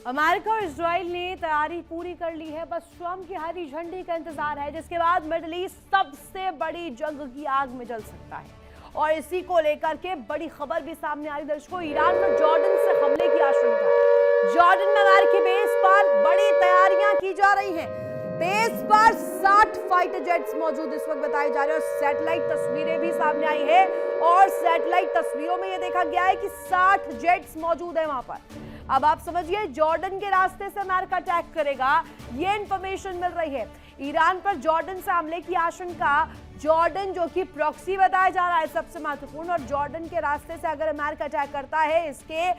America और Israel ने तैयारी पूरी कर ली है, बस ट्रंप की हरी झंडी का इंतजार है, जिसके बाद मिडिल ईस्ट सबसे बड़ी जंग की आग में जल सकता है। और इसी को लेकर के बड़ी खबर भी सामने आ रही दर्शकों, ईरान पर जॉर्डन से हमले की आशंका। जॉर्डन में अमेरिकी बेस पर बड़ी तैयारियां की जा रही हैं। बेस पर 60 फाइटर जेट्स मौजूद इस वक्त बताए जा रहे हैं और सैटेलाइट तस्वीरें भी सामने आई है। और सैटेलाइट तस्वीरों में यह देखा गया है कि 60 जेट्स मौजूद है वहां पर। अब आप समझिए, जॉर्डन के रास्ते से अमेरिका अटैक करेगा, ये इंफॉर्मेशन मिल रही है। ईरान पर जॉर्डन से हमले की आशंका। जॉर्डन जो कि प्रॉक्सी बताया जा रहा है सबसे महत्वपूर्ण, और जॉर्डन के रास्ते से अगर अमेरिका अटैक करता है, इसके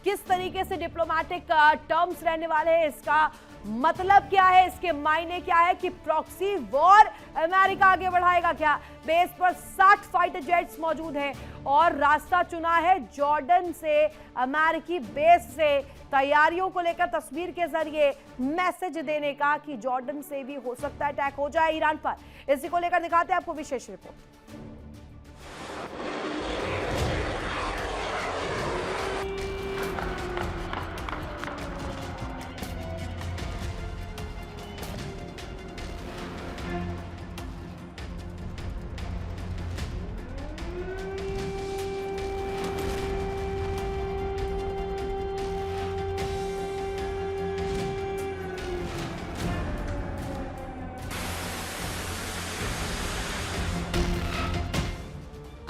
किस तरीके से डिप्लोमेटिक टर्म्स रहने वाले हैं, इसका मतलब क्या है, इसके मायने क्या है कि प्रॉक्सी वॉर अमेरिका आगे बढ़ाएगा क्या। बेस पर 60 फाइटर जेट्स मौजूद हैं और रास्ता चुना है जॉर्डन से, अमेरिकी बेस से, तैयारियों को लेकर तस्वीर के जरिए मैसेज देने का कि जॉर्डन से भी हो सकता है अटैक हो जाए ईरान पर। इसी को लेकर दिखाते हैं आपको विशेष रिपोर्ट।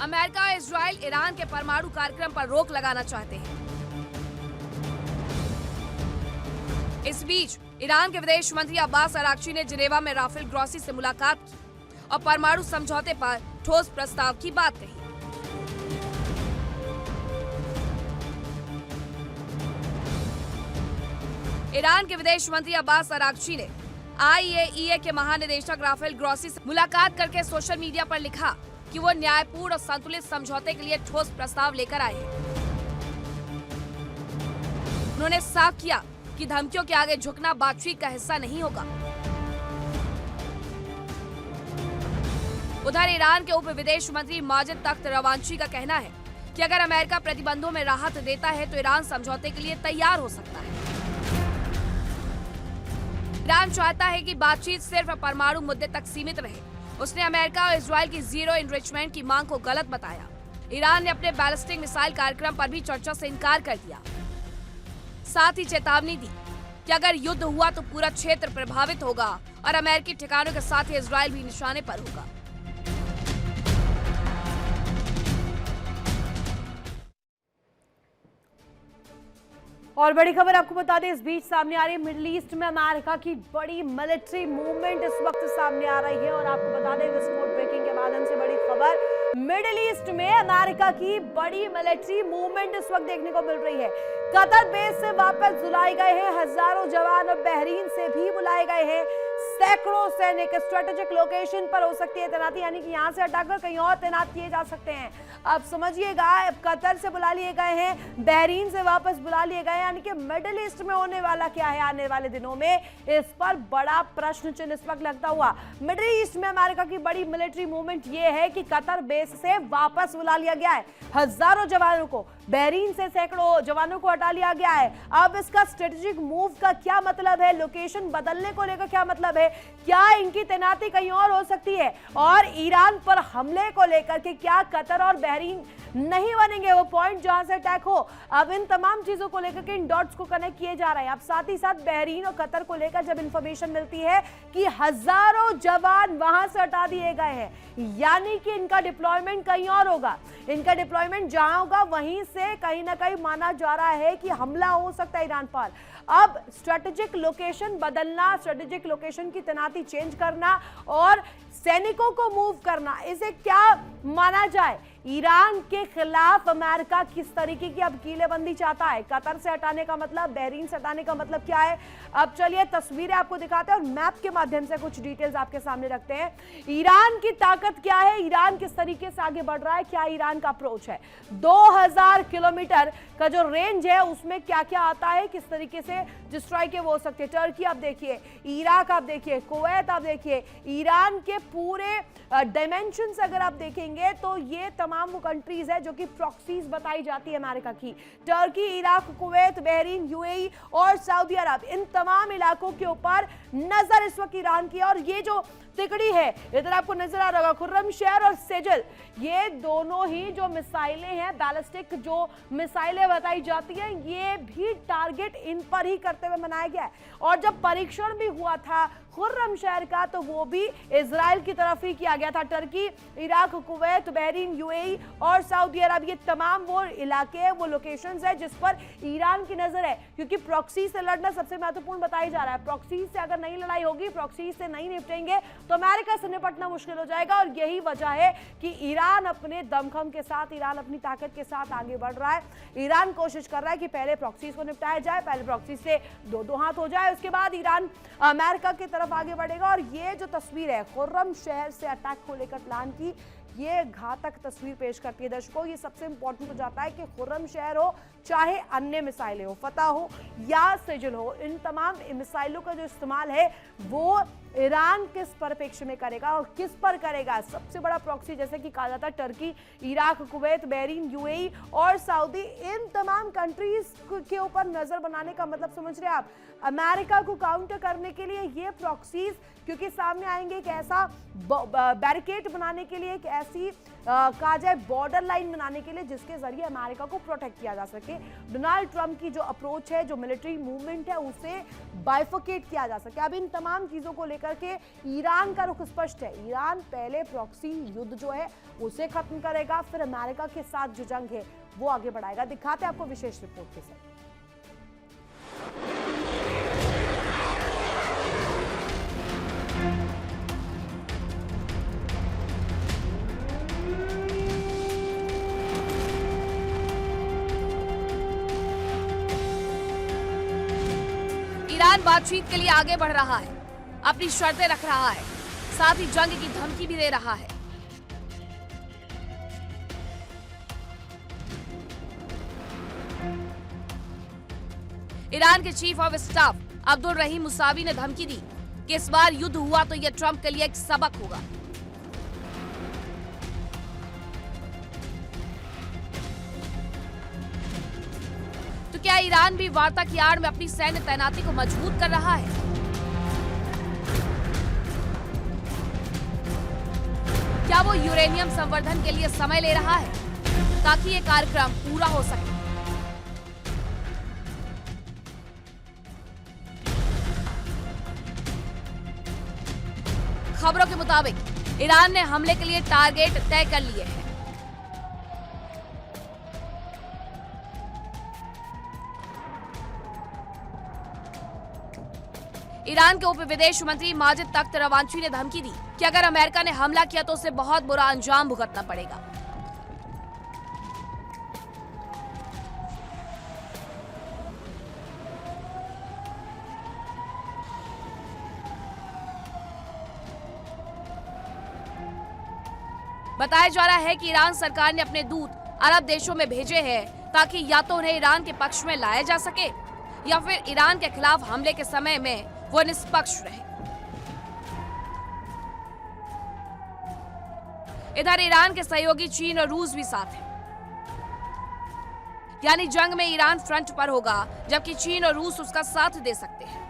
अमेरिका और इजराइल ईरान के परमाणु कार्यक्रम पर रोक लगाना चाहते हैं। इस बीच ईरान के विदेश मंत्री अब्बास अराक्ची ने जिनेवा में राफेल ग्रॉसी से मुलाकात की और परमाणु समझौते पर ठोस प्रस्ताव की बात कही। ईरान के विदेश मंत्री अब्बास अराक्ची ने IAEA के महानिदेशक राफेल ग्रॉसी से मुलाकात करके सोशल मीडिया पर लिखा कि वो न्यायपूर्ण और संतुलित समझौते के लिए ठोस प्रस्ताव लेकर आए हैं। उन्होंने साफ किया कि धमकियों के आगे झुकना बातचीत का हिस्सा नहीं होगा। उधर ईरान के उप विदेश मंत्री माजिद तख्त रवांची का कहना है कि अगर अमेरिका प्रतिबंधों में राहत देता है तो ईरान समझौते के लिए तैयार हो सकता है। ईरान चाहता है कि बातचीत सिर्फ परमाणु मुद्दे तक सीमित रहे। उसने अमेरिका और इजराइल की जीरो इनरिचमेंट की मांग को गलत बताया। ईरान ने अपने बैलिस्टिक मिसाइल कार्यक्रम पर भी चर्चा से इनकार कर दिया। साथ ही चेतावनी दी कि अगर युद्ध हुआ तो पूरा क्षेत्र प्रभावित होगा और अमेरिकी ठिकानों के साथ ही इजराइल भी निशाने पर होगा। और बड़ी खबर आपको बता दें, इस बीच सामने आ रही है मिडिल ईस्ट में अमेरिका की बड़ी मिलिट्री मूवमेंट इस वक्त सामने आ रही है। और आपको बता दें, विस्फोट ब्रेकिंग के माध्यम से बड़ी खबर, मिडिल ईस्ट में अमेरिका की बड़ी मिलिट्री मूवमेंट इस वक्त देखने को मिल रही है। कतर बेस से वापस बुलाए गए हैं हजारों जवान और बहरीन से भी बुलाए गए हैं सैकड़ों सैनिक। स्ट्रेटेजिक लोकेशन पर हो सकती है तैनाती, यानी कि यहां से हटाकर कहीं और तैनात किए जा सकते हैं। अब समझिएगा, कतर से बुला लिए गए हैं, बहरीन से वापस बुला लिए गए हैं, यानी कि मिडिल ईस्ट में होने वाला क्या है आने वाले दिनों में, इस पर बड़ा प्रश्न चिन्ह इस वक्त लगता हुआ। मिडिल ईस्ट में अमेरिका की बड़ी मिलिट्री मूवमेंट ये है कि कतर बेस से वापस बुला लिया गया है हजारों जवानों को, बहरीन से सैकड़ों जवानों को हटा लिया गया है। अब इसका स्ट्रेटेजिक मूव का क्या मतलब है, लोकेशन बदलने को लेकर क्या मतलब है, क्या इनकी तैनाती कहीं और हो सकती है, और ईरान पर हमले को लेकर के क्या कतर और बहरीन नहीं बनेंगे वो पॉइंट जहां से अटैक हो। अब इन तमाम चीजों को लेकर के इन डॉट्स को कनेक्ट किए जा रहे हैं। अब साथ ही साथ बहरीन और कतर को लेकर जब इंफॉर्मेशन मिलती है कि हजारों जवान वहां से हटा दिए गए हैं, यानी कि इनका डिप्लॉयमेंट कहीं और होगा। इनका डिप्लॉयमेंट जहां होगा वहीं से कहीं ना कहीं माना जा रहा है कि हमला हो सकता है ईरान पर। अब स्ट्रेटेजिक लोकेशन बदलना, स्ट्रेटेजिक लोकेशन की तैनाती चेंज करना और सैनिकों को मूव करना, इसे क्या माना जाए। ईरान के खिलाफ अमेरिका किस तरीके की अब कीलेबंदी चाहता है, कतर से हटाने का मतलब, बहरीन से हटाने का मतलब क्या है। अब चलिए तस्वीरें आपको दिखाते हैं और मैप के माध्यम से कुछ डिटेल्स आपके सामने रखते हैं। ईरान की ताकत क्या है, ईरान किस तरीके से आगे बढ़ रहा है, क्या ईरान का अप्रोच है, 2000 किलोमीटर का जो रेंज है उसमें क्या क्या आता है, किस तरीके से डिस्ट्रॉय के वो हो सकते हैं। टर्की आप देखिए, इराक आप देखिए, कुवैत आप देखिए, ईरान के पूरे डायमेंशंस अगर आप देखेंगे तो ये तमाम तमाम वो कंट्रीज है जो कि प्रॉक्सीज बताई जाती है अमेरिका की। Turkey, Iraq, Kuwait, Bahrain, UAE और सऊदी अरब, इन तमाम इलाकों के ऊपर नजर इस वक्त ईरान की। और ये जो तिकड़ी है, इधर आपको नजर आ रहा होगा, खुर्रमशहर और सेजल, ये दोनों ही जो मिसाइलें हैं, बैलिस्टिक जो मिसाइलें बताई जाती हैं, ये भी टारगेट इन पर ही करते हुए मनाया गया है। और जब परीक्षण भी हुआ था खुर्रमशहर का, तो वो भी इजराइल की तरफ ही किया गया था। Turkey, Iraq, Kuwait, Bahrain, UAE और सऊदी अरब, ये तमाम वो इलाके हैं, वो लोकेशंस है जिस पर ईरान की नजर है, क्योंकि प्रॉक्सी से लड़ना सबसे महत्वपूर्ण बताया जा रहा है। प्रॉक्सी से अगर नहीं लड़ाई होगी, प्रॉक्सी से नहीं निपटेंगे, तो अमेरिका से निपटना मुश्किल हो जाएगा। और यही वजह है कि ईरान अपने दमखम के साथ, ईरान अपनी ताकत के साथ आगे बढ़ रहा है। ईरान कोशिश कर रहा है कि पहले प्रॉक्सी को निपटाया जाए, पहले प्रॉक्सी से दो हाथ हो जाए, उसके बाद ईरान अमेरिका की तरफ आगे बढ़ेगा। और ये जो तस्वीर है खुर्रमशहर से अटैक को लेकर प्लान की, ये घातक तस्वीर पेश करती है दर्शकों। ये सबसे इंपॉर्टेंट हो जाता है कि खुर्रमशहर हो, चाहे अन्य मिसाइलें हो, फतह हो या सिजल हो, इन तमाम मिसाइलों का जो इस्तेमाल है वो ईरान किस परिप्रेक्ष्य में करेगा और किस पर करेगा। सबसे बड़ा प्रॉक्सी, जैसे कि कहा जाता है, Turkey, Iraq, Kuwait, Bahrain, UAE और सऊदी, इन तमाम कंट्रीज के ऊपर नजर बनाने का मतलब समझ रहे हैं आप। अमेरिका को काउंटर करने के लिए ये प्रॉक्सीज क्योंकि सामने आएंगे, एक ऐसा बैरिकेड बनाने के लिए, एक ऐसी कहा जाए बॉर्डर लाइन बनाने के लिए जिसके जरिए अमेरिका को प्रोटेक्ट किया जा सके। डोनाल्ड ट्रंप की जो अप्रोच है, जो मिलिट्री मूवमेंट है, उसे बाइफोकेट किया जा सके। अब इन तमाम चीजों को लेकर के ईरान का रुख स्पष्ट है। ईरान पहले प्रॉक्सी युद्ध जो है उसे खत्म करेगा, फिर अमेरिका के साथ जो जंग है वो आगे बढ़ाएगा। दिखाते हैं आपको विशेष रिपोर्ट के साथ। ईरान बातचीत के लिए आगे बढ़ रहा है, अपनी शर्तें रख रहा है, साथ ही जंग की धमकी भी दे रहा है। ईरान के chief of staff Abdul Rahim Mousavi ने धमकी दी कि इस बार युद्ध हुआ तो यह ट्रंप के लिए एक सबक होगा। तो क्या ईरान भी वार्ता की आड़ में अपनी सैन्य तैनाती को मजबूत कर रहा है? क्या वो यूरेनियम संवर्धन के लिए समय ले रहा है ताकि ये कार्यक्रम पूरा हो सके? खबरों के मुताबिक ईरान ने हमले के लिए टारगेट तय कर लिए हैं। ईरान के उप विदेश मंत्री माजिद तख्त रवांची ने धमकी दी कि अगर अमेरिका ने हमला किया तो उसे बहुत बुरा अंजाम भुगतना पड़ेगा। बताया जा रहा है कि ईरान सरकार ने अपने दूत अरब देशों में भेजे हैं ताकि या तो उन्हें ईरान के पक्ष में लाया जा सके या फिर ईरान के खिलाफ हमले के समय में वो निष्पक्ष रहे। इधर ईरान के सहयोगी चीन और रूस भी साथ हैं, यानी जंग में ईरान फ्रंट पर होगा जबकि चीन और रूस उसका साथ दे सकते हैं।